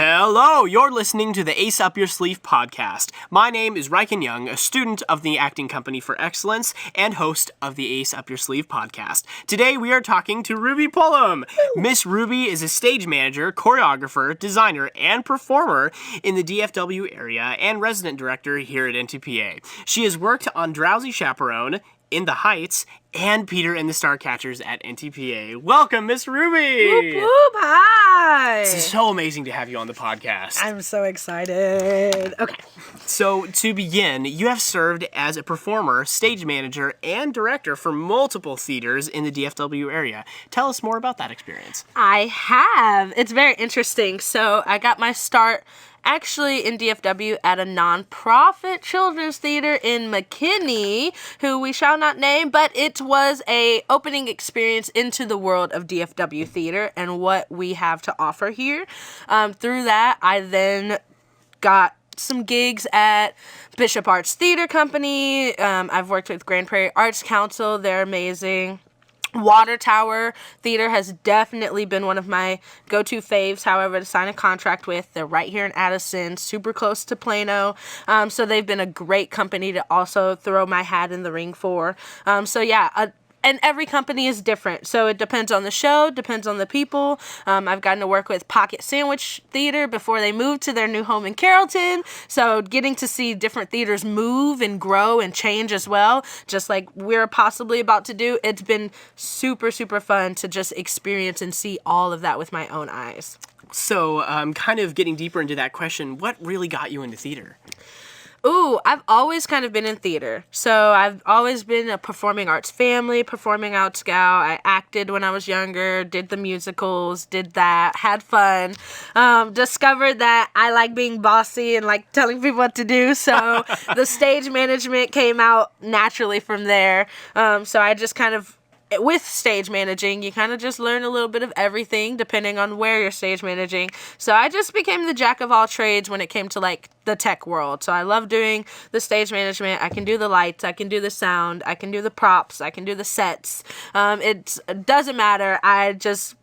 Hello, you're listening to the Ace Up Your Sleeve podcast. My name is Reichen Young, a student of the Acting Company for Excellence and host of the Ace Up Your Sleeve podcast. Today we are talking to Ruby Pullum. Miss Ruby is a stage manager, choreographer, designer, and performer in the DFW area and resident director here at NTPA. She has worked on Drowsy Chaperone, In the Heights, and Peter and the Starcatchers at NTPA. Welcome, Miss Ruby! Whoop whoop, hi! It's so amazing to have you on the podcast. I'm so excited. Okay. So, to begin, you have served as a performer, stage manager, and director for multiple theaters in the DFW area. Tell us more about that experience. I have. It's very interesting. So, I got my start actually in DFW at a non-profit children's theater in McKinney, who we shall not name, but it was a opening experience into the world of DFW theater and what we have to offer here. Through that, I then got some gigs at Bishop Arts Theater Company. I've worked with Grand Prairie Arts Council. They're amazing. Water Tower Theater has definitely been one of my go-to faves, however, to sign a contract with. They're right here in Addison, super close to Plano. So they've been a great company to also throw my hat in the ring for. And every company is different. So it depends on the show, depends on the people. I've gotten to work with Pocket Sandwich Theater before they moved to their new home in Carrollton. So getting to see different theaters move and grow and change as well, just like we're possibly about to do. It's been super, super fun to just experience and see all of that with my own eyes. So, kind of getting deeper into that question, what really got you into theater? Ooh, I've always kind of been in theater. So I've always been a performing arts family, performing arts gal. I acted when I was younger, did the musicals, did that, had fun. Discovered that I like being bossy and like telling people what to do. So the stage management came out naturally from there. So I just kind of, with stage managing, you kind of just learn a little bit of everything depending on where you're stage managing. So I just became the jack of all trades when it came to like the tech world. So I love doing the stage management. I can do the lights, I can do the sound, I can do the props, I can do the sets. It doesn't matter.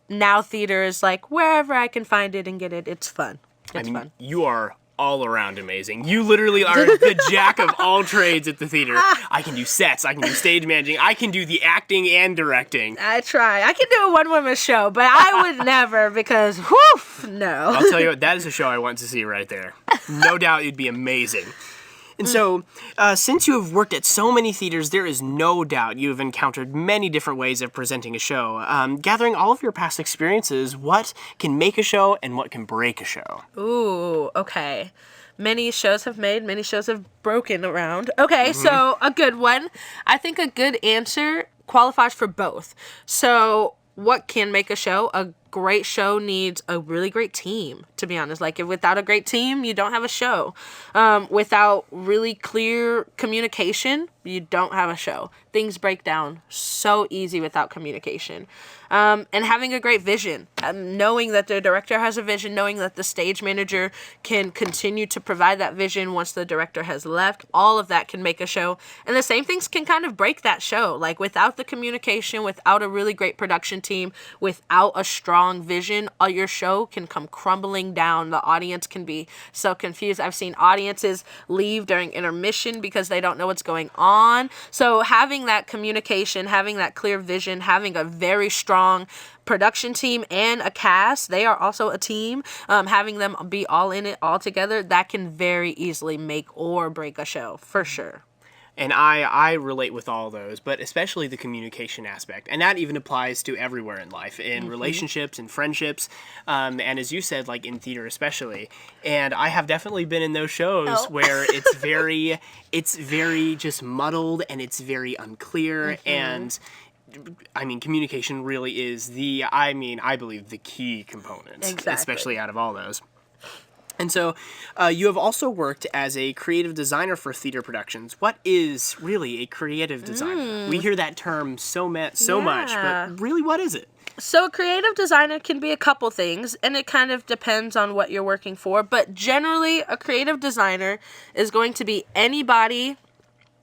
Now theater is like wherever I can find it and get it. It's fun. It's fun. You are all around amazing. You literally are the jack of all trades at the theater. I can do sets, I can do stage managing, I can do the acting and directing. I try. I can do a one-woman show, but I would never because, no. I'll tell you what, that is a show I want to see right there. No doubt it'd be amazing. And so, since you have worked at so many theaters, there is no doubt you have encountered many different ways of presenting a show. Gathering all of your past experiences, what can make a show and what can break a show? Ooh, okay. Many shows have made, many shows have broken around. Okay, So a good one. I think a good answer qualifies for both. So what can make a show? A great show needs a really great team, to be honest. Like, if without a great team, you don't have a show. Without really clear communication, you don't have a show. Things break down so easy without communication. And having a great vision, knowing that the director has a vision, knowing that the stage manager can continue to provide that vision once the director has left, all of that can make a show. And the same things can kind of break that show. Like, without the communication, without a really great production team, without a strong vision, your show can come crumbling down. The audience can be so confused. I've seen audiences leave during intermission because they don't know what's going on. So having that communication, having that clear vision, having a very strong production team and a cast, they are also a team, having them be all in it all together, that can very easily make or break a show, for sure. And I relate with all those, but especially the communication aspect. And that even applies to everywhere in life, in relationships and friendships, and as you said, like in theater especially. And I have definitely been in those shows where it's very just muddled and it's very unclear. And I mean, communication really is I believe the key component, especially out of all those. And so, you have also worked as a creative designer for theater productions. What is really a creative designer? We hear that term so much, but really, what is it? So a creative designer can be a couple things, and it kind of depends on what you're working for. But generally, a creative designer is going to be anybody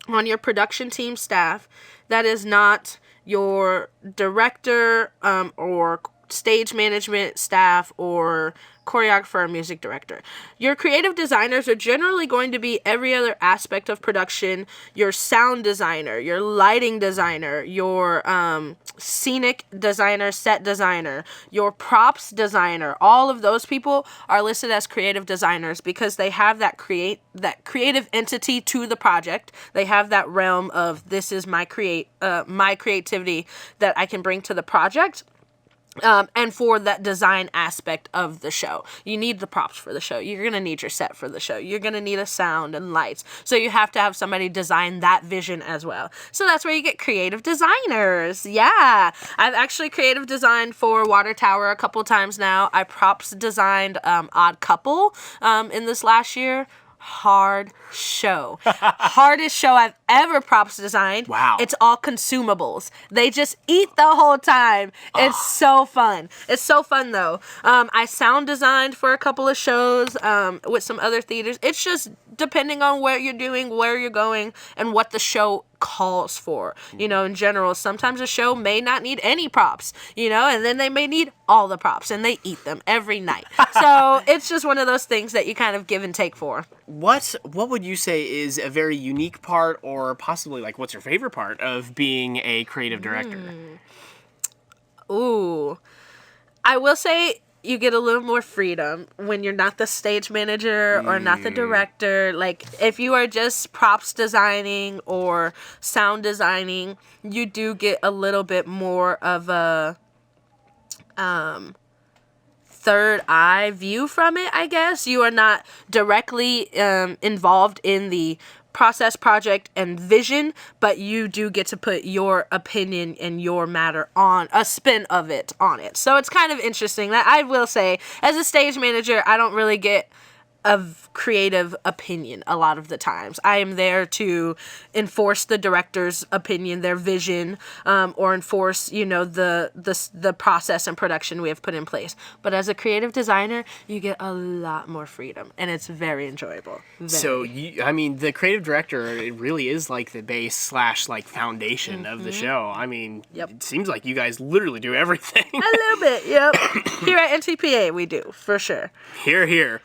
on your production team staff that is not your director or stage management staff or choreographer or music director. Your creative designers are generally going to be every other aspect of production: your sound designer, your lighting designer, your scenic designer, set designer, your props designer. All of those people are listed as creative designers because they have that creative entity to the project. They have that realm of, this is my creativity that I can bring to the project. And for that design aspect of the show. You need the props for the show. You're going to need your set for the show. You're going to need a sound and lights. So you have to have somebody design that vision as well. So that's where you get creative designers. Yeah. I've actually creative designed for Water Tower a couple times now. I props designed Odd Couple in this last year. Hard show. Hardest show I've ever props designed. Wow. It's all consumables. They just eat the whole time. It's so fun. It's so fun though. I sound designed for a couple of shows with some other theaters. It's just depending on what you're doing, where you're going, and what the show calls for. You know, in general, sometimes a show may not need any props, you know, and then they may need all the props, and they eat them every night. So it's just one of those things that you kind of give and take for. What would you say is a very unique part, or possibly like what's your favorite part of being a creative director? Ooh, I will say you get a little more freedom when you're not the stage manager or not the director. Like, if you are just props designing or sound designing, you do get a little bit more of a third eye view from it, I guess. You are not directly involved in the process, project, and vision, but you do get to put your opinion and your matter on a spin of it on it. So it's kind of interesting. That I will say, as a stage manager, I don't really get a creative opinion a lot of the times. I am there to enforce the director's opinion, their vision, or enforce, you know, the process and production we have put in place. But as a creative designer, you get a lot more freedom, and it's very enjoyable. Very. So, I mean, the creative director, it really is like the base / like foundation of the show. I mean, It seems like you guys literally do everything. A little bit, yep. Here at NTPA, we do, for sure. Here.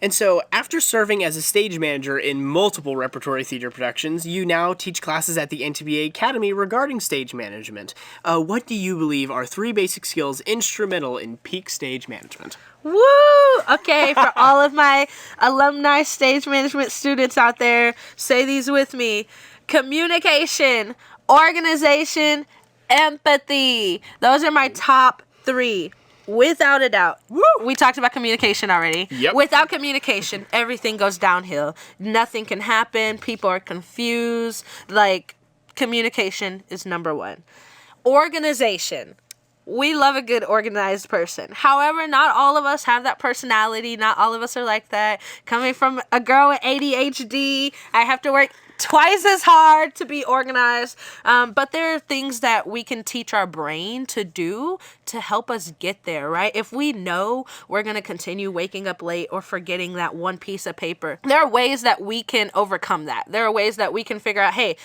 And so, after serving as a stage manager in multiple repertory theater productions, you now teach classes at the NTPA Academy regarding stage management. What do you believe are 3 basic skills instrumental in peak stage management? Woo! Okay, for all of my alumni stage management students out there, say these with me. Communication, organization, empathy. Those are my top 3. Without a doubt. Woo! We talked about communication already. Yep. Without communication, everything goes downhill. Nothing can happen. People are confused. Like, communication is number 1. Organization. We love a good organized person. However, not all of us have that personality. Not all of us are like that. Coming from a girl with ADHD, I have to work twice as hard to be organized. But there are things that we can teach our brain to do to help us get there, right? If we know we're going to continue waking up late or forgetting that one piece of paper, there are ways that we can overcome that. There are ways that we can figure out, hey,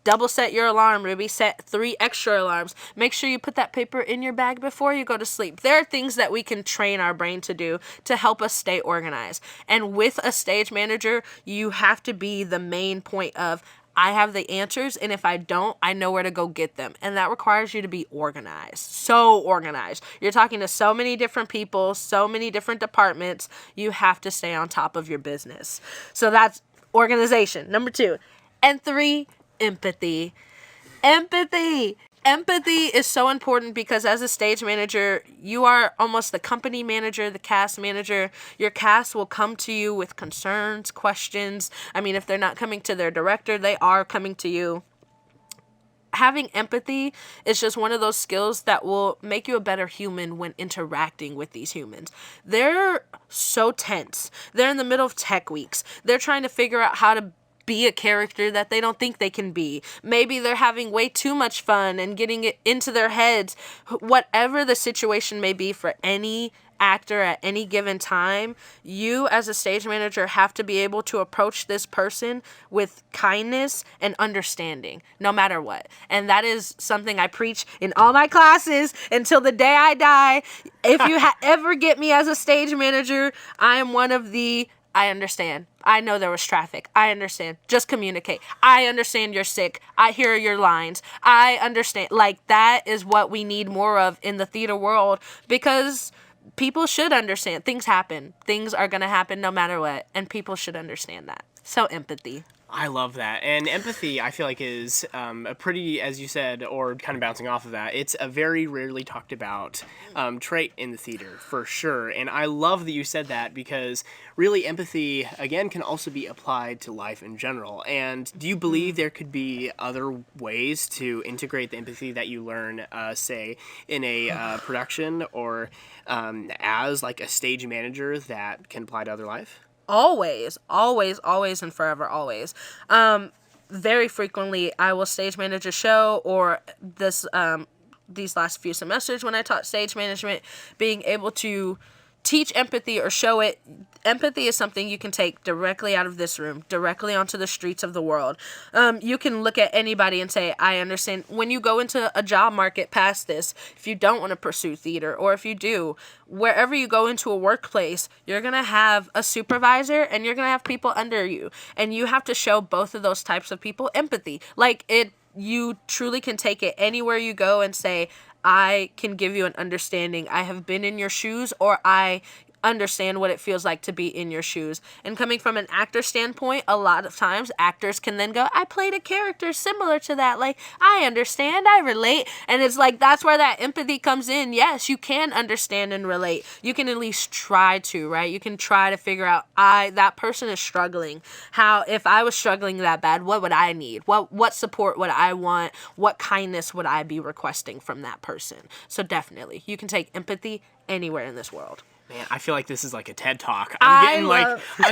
double set your alarm, Ruby. Set 3 extra alarms. Make sure you put that paper in your bag before you go to sleep. There are things that we can train our brain to do to help us stay organized. And with a stage manager, you have to be the main point of, I have the answers, and if I don't, I know where to go get them. And that requires you to be organized. So organized. You're talking to so many different people, so many different departments. You have to stay on top of your business. So that's organization, number 2. And 3, empathy. Empathy is so important because as a stage manager, you are almost the company manager, the cast manager. Your cast will come to you with concerns, questions. I mean, if they're not coming to their director, they are coming to you. Having empathy is just one of those skills that will make you a better human when interacting with these humans. They're so tense. They're in the middle of tech weeks. They're trying to figure out how to be a character that they don't think they can be. Maybe they're having way too much fun and getting it into their heads. Whatever the situation may be for any actor at any given time, you as a stage manager have to be able to approach this person with kindness and understanding, no matter what. And that is something I preach in all my classes until the day I die. If you ever get me as a stage manager, I am one of the, I understand. I know there was traffic. I understand. Just communicate. I understand you're sick. I hear your lines. I understand. Like, that is what we need more of in the theater world, because people should understand. Things happen. Things are going to happen no matter what. And people should understand that. So empathy. I love that. And empathy, I feel like, is a pretty, as you said, or kind of bouncing off of that, it's a very rarely talked about trait in the theater, for sure. And I love that you said that, because really empathy, again, can also be applied to life in general. And do you believe there could be other ways to integrate the empathy that you learn, say, in a production, or as like a stage manager, that can apply to other life? Always, and forever, always. Very frequently, I will stage manage a show, or these last few semesters when I taught stage management, being able to teach empathy or show it. Empathy is something you can take directly out of this room, directly onto the streets of the world. You can look at anybody and say, I understand. When you go into a job market past this, if you don't want to pursue theater, or if you do, wherever you go into a workplace, you're going to have a supervisor and you're going to have people under you. And you have to show both of those types of people empathy. You truly can take it anywhere you go and say, I can give you an understanding. I have been in your shoes, or I understand what it feels like to be in your shoes. And coming from an actor standpoint, a lot of times actors can then go, I played a character similar to that. Like, I understand, I relate. And it's like, that's where that empathy comes in. Yes, you can understand and relate. You can at least try to, right? You can try to figure out, that person is struggling. How, if I was struggling that bad, what would I need? What support would I want? What kindness would I be requesting from that person? So definitely, you can take empathy anywhere in this world. Man, I feel like this is like a TED Talk. I'm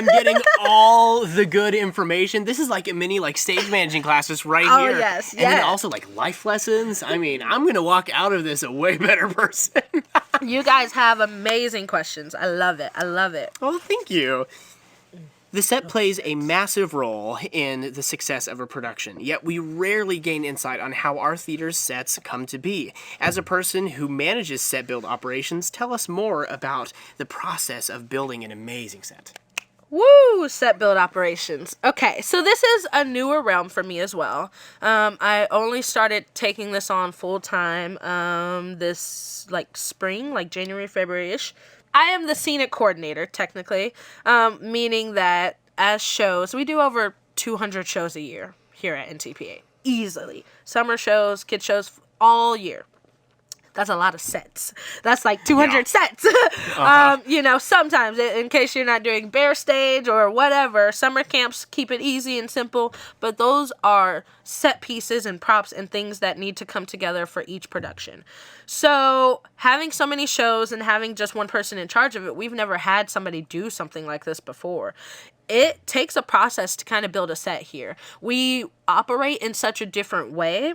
getting all the good information. This is like a mini stage managing classes right here. Oh, yes. And then also life lessons. I mean, I'm going to walk out of this a way better person. You guys have amazing questions. I love it. Well, thank you. The set plays a massive role in the success of a production, yet we rarely gain insight on how our theater's sets come to be. As a person who manages set build operations, tell us more about the process of building an amazing set. Woo! Set build operations. Okay, so this is a newer realm for me as well. I only started taking this on full time this spring, January, February-ish. I am the scenic coordinator, technically, meaning that as shows, we do over 200 shows a year here at NTPA, easily. Summer shows, kid shows, all year. That's a lot of sets. That's 200 sets. Sometimes, in case you're not doing bare stage or whatever, summer camps keep it easy and simple, but those are set pieces and props and things that need to come together for each production. So having so many shows and having just one person in charge of it, we've never had somebody do something like this before. It takes a process to kind of build a set here. We operate in such a different way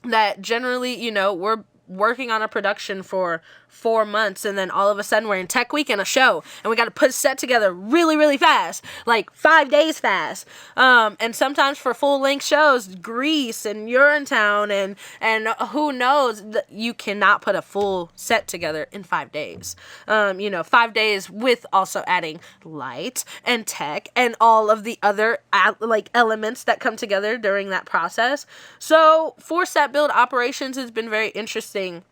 that generally, we're working on a production for 4 months, and then all of a sudden we're in tech week and a show, and we got to put a set together really, really fast, 5 days fast. And sometimes for full length shows, Greece and Urinetown and who knows, you cannot put a full set together in 5 days. 5 days with also adding light and tech and all of the other elements that come together during that process. So for set build operations, it's been very interesting.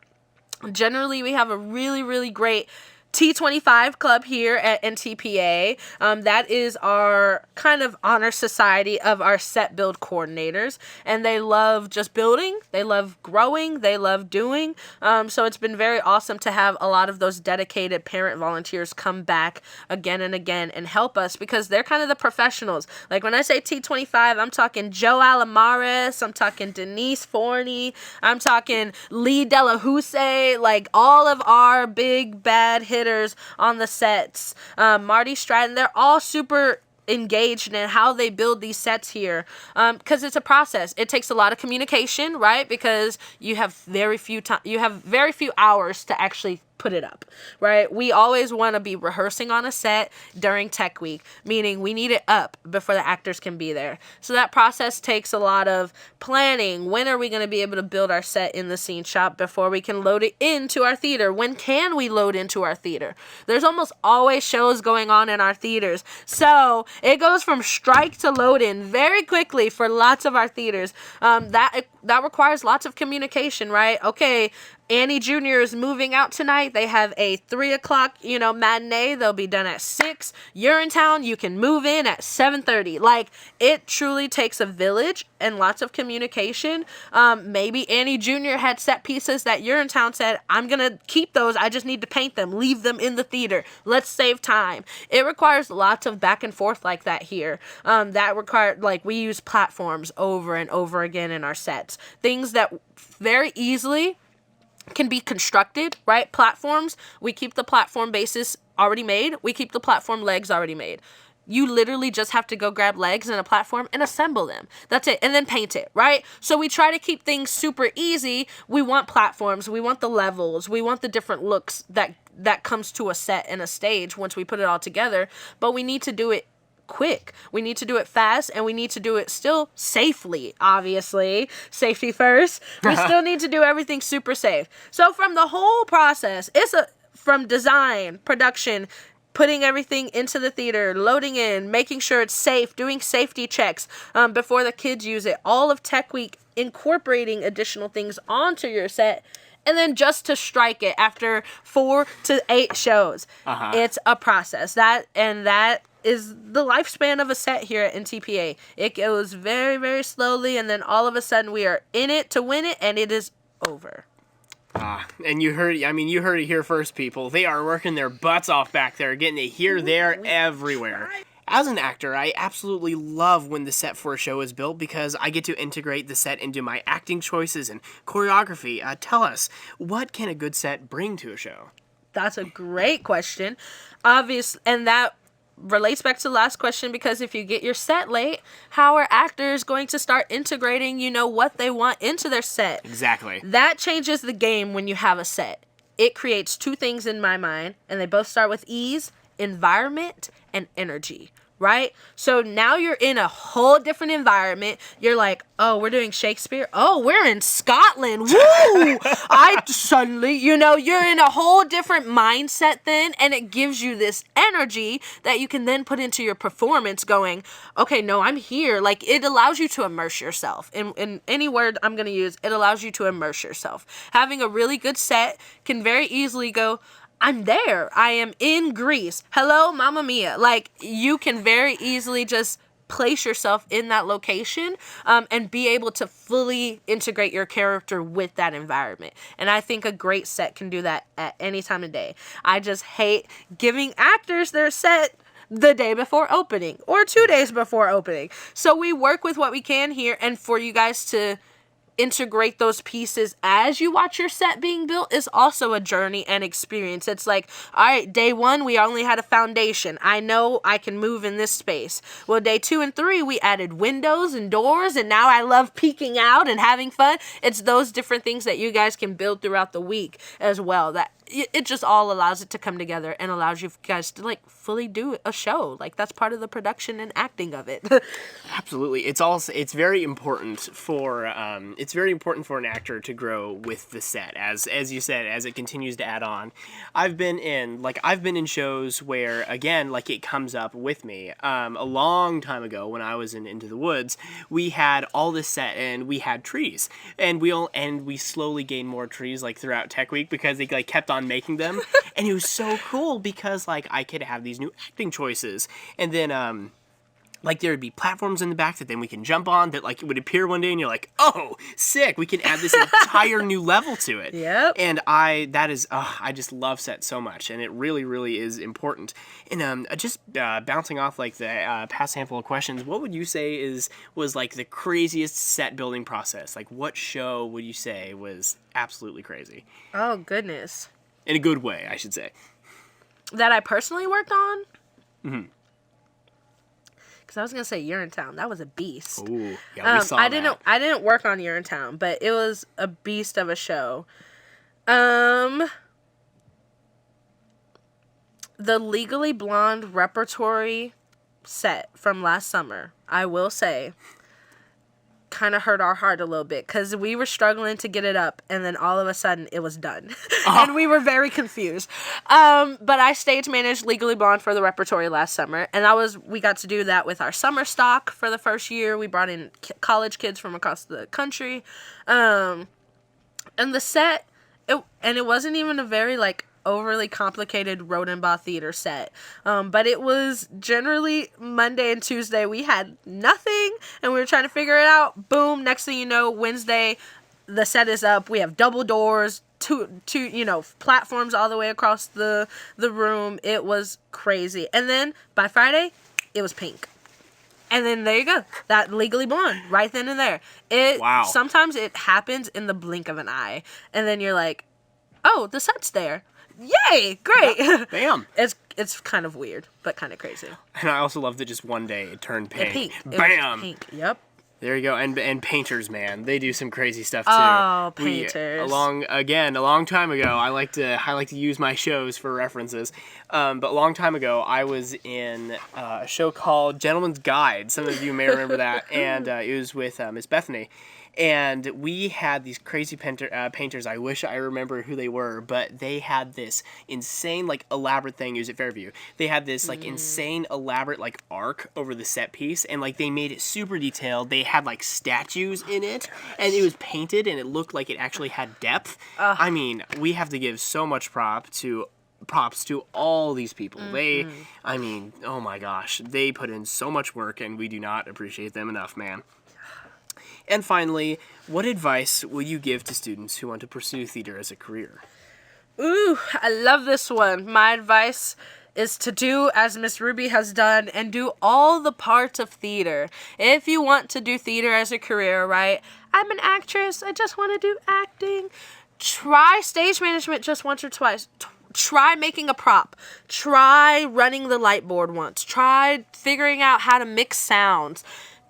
Generally, we have a really, really great T25 club here at NTPA. That is our kind of honor society of our set build coordinators, and they love just building, they love growing, they love doing. So it's been very awesome to have a lot of those dedicated parent volunteers come back again and again and help us, because they're kind of the professionals. When I say T25, I'm talking Joe Alamares, I'm talking Denise Forney, I'm talking Lee Delahousse, all of our big bad hitters on the sets, Marty Stratton. They're all super engaged in how they build these sets here, because it's a process. It takes a lot of communication, right? Because you have very few hours to actually put it up, right? We always want to be rehearsing on a set during tech week, meaning we need it up before the actors can be there. So that process takes a lot of planning. When are we going to be able to build our set in the scene shop before we can load it into our theater? When can we load into our theater? There's almost always shows going on in our theaters. So it goes from strike to load in very quickly for lots of our theaters. That requires lots of communication, right? Okay, Annie Jr. is moving out tonight. They have a 3 o'clock, matinee. They'll be done at 6. You're in town. You can move in at 7:30. Like, it truly takes a village and lots of communication. Maybe Annie Jr. had set pieces that You're in Town said, I'm going to keep those. I just need to paint them. Leave them in the theater. Let's save time. It requires lots of back and forth like that here. We use platforms over and over again in our sets. Things that very easily can be constructed, right? Platforms, we keep the platform bases already made. We keep the platform legs already made. You literally just have to go grab legs and a platform and assemble them. That's it. And then paint it, right? So we try to keep things super easy. We want platforms. We want the levels. We want the different looks that comes to a set and a stage once we put it all together. But we need to do it quick. We need to do it fast, and we need to do it still safely, obviously. Safety first. We still need to do everything super safe. So from the whole process, from design, production, putting everything into the theater, loading in, making sure it's safe, doing safety checks before the kids use it, all of Tech Week, incorporating additional things onto your set, and then just to strike it after 4 to 8 shows. It's a process. That is the lifespan of a set here at NTPA. It goes very, very slowly, and then all of a sudden we are in it to win it, and it is over. And you heard it here first, people. They are working their butts off back there, getting it here, there, everywhere. As an actor, I absolutely love when the set for a show is built because I get to integrate the set into my acting choices and choreography. Tell us, what can a good set bring to a show? That's a great question. Obvious, and that relates back to the last question, because if you get your set late, how are actors going to start integrating, what they want into their set? Exactly. That changes the game when you have a set. It creates 2 things in my mind, and they both start with E's: environment and energy. Right? So now you're in a whole different environment. You're like, oh, we're doing Shakespeare. Oh, we're in Scotland. Woo! You're in a whole different mindset then, and it gives you this energy that you can then put into your performance going, okay, no, I'm here. Like, it allows you to immerse yourself. In any word I'm going to use, it allows you to immerse yourself. Having a really good set can very easily go, I'm there. I am in Greece. Hello, Mamma Mia. Like, you can very easily just place yourself in that location and be able to fully integrate your character with that environment. And I think a great set can do that at any time of day. I just hate giving actors their set the day before opening or 2 days before opening. So we work with what we can here, and for you guys to integrate those pieces as you watch your set being built is also a journey and experience. It's like, all right, day 1, we only had a foundation. I know I can move in this space. Well, day 2 and 3, we added windows and doors, and now I love peeking out and having fun. It's those different things that you guys can build throughout the week as well. That it just all allows it to come together and allows you guys to like fully do a show. Like, that's part of the production and acting of it. Absolutely. It's very important for an actor to grow with the set, as you said, as it continues to add on. I've been in shows where, again, like, it comes up with me. A long time ago when I was in Into the Woods, we had all this set and we had trees, and we slowly gained more trees like throughout Tech Week because they like kept on making them, and it was so cool because like I could have these new acting choices, and then like there would be platforms in the back that then we can jump on that like it would appear one day and you're like, oh, sick, we can add this entire new level to it. Yep. And I just love sets so much, and it really, really is important. And just bouncing off like the past handful of questions, what would you say was like the craziest set building process? Like, what show would you say was absolutely crazy? Oh, goodness. In a good way, I should say. That I personally worked on? Mm-hmm. Because I was going to say Urinetown. That was a beast. Ooh, yeah, we saw that. I didn't work on Urinetown, but it was a beast of a show. The Legally Blonde repertory set from last summer, I will say, kind of hurt our heart a little bit because we were struggling to get it up, and then all of a sudden it was done. And we were very confused. But I stage managed Legally Blonde for the repertory last summer, and we got to do that with our summer stock for the first year. We brought in college kids from across the country. And the set, it wasn't even a very, like, overly complicated Rodenbaugh theater set. But it was generally Monday and Tuesday. We had nothing, and we were trying to figure it out. Boom, next thing you know, Wednesday, the set is up. We have double doors, two platforms all the way across the room. It was crazy. And then by Friday, it was pink. And then there you go. That Legally Blonde right then and there. Wow. Sometimes it happens in the blink of an eye. And then you're like, oh, the set's there. Yay! Great. Bam. It's kind of weird, but kind of crazy. And I also love that just one day it turned pink. Bam. Pink. Yep. There you go. And painters, man, they do some crazy stuff too. Oh, painters. A long time ago, I like to use my shows for references. But a long time ago, I was in a show called Gentleman's Guide. Some of you may remember that, and it was with Miss Bethany. And we had these crazy painters. I wish I remember who they were, but they had this insane, like, elaborate thing. It was at Fairview. They had this, like, insane, elaborate, like, arc over the set piece, and, like, they made it super detailed. They had, like, statues in it, and it was painted, and it looked like it actually had depth. I mean, we have to give so much props to all these people. Oh my gosh, they put in so much work, and we do not appreciate them enough, man. And finally, what advice will you give to students who want to pursue theater as a career? Ooh, I love this one. My advice is to do as Miss Ruby has done and do all the parts of theater. If you want to do theater as a career, right? I'm an actress. I just want to do acting. Try stage management just once or twice. Try making a prop. Try running the light board once. Try figuring out how to mix sounds.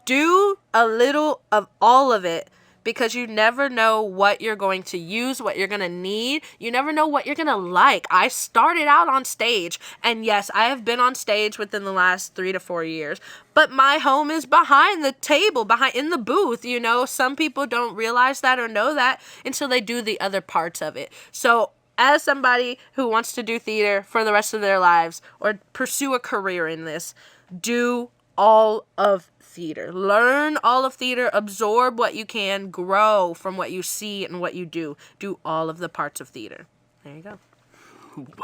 Do a little of all of it, because you never know what you're going to use, what you're going to need. You never know what you're going to like. I started out on stage, and yes, I have been on stage within the last 3 to 4 years, but my home is behind the table, in the booth. Some people don't realize that or know that until they do the other parts of it. So as somebody who wants to do theater for the rest of their lives or pursue a career in this, do all of theater. Learn all of theater, absorb what you can, grow from what you see and what you do. Do all of the parts of theater. There you go.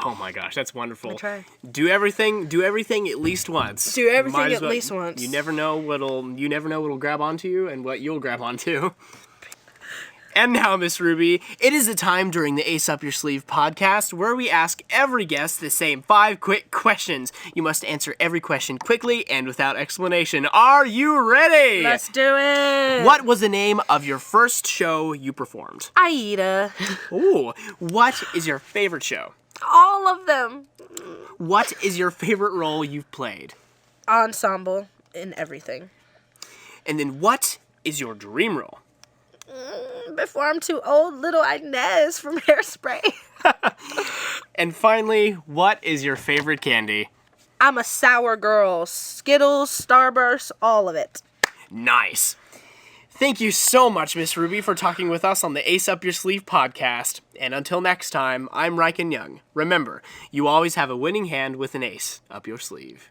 Oh my gosh, that's wonderful. I try. Do everything at least once. Do everything at least once. You never know what'll grab onto you and what you'll grab onto. And now, Miss Ruby, it is the time during the Ace Up Your Sleeve podcast where we ask every guest the same 5 quick questions. You must answer every question quickly and without explanation. Are you ready? Let's do it. What was the name of your first show you performed? Aida. Ooh, what is your favorite show? All of them. What is your favorite role you've played? Ensemble in everything. And then what is your dream role? Before I'm too old, little Inez from Hairspray. And finally, what is your favorite candy? I'm a sour girl. Skittles, Starburst, all of it. Nice. Thank you so much, Miss Ruby, for talking with us on the Ace Up Your Sleeve podcast. And until next time, I'm Reichen Young. Remember, you always have a winning hand with an ace up your sleeve.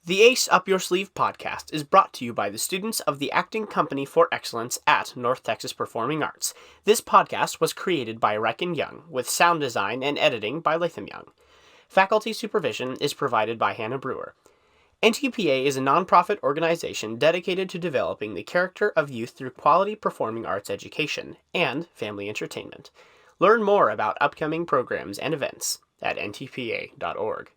The Ace Up Your Sleeve podcast is brought to you by the students of the Acting Company for Excellence at North Texas Performing Arts. This podcast was created by Reichen Young, with sound design and editing by Latham Young. Faculty supervision is provided by Hannah Brewer. NTPA is a nonprofit organization dedicated to developing the character of youth through quality performing arts education and family entertainment. Learn more about upcoming programs and events at ntpa.org.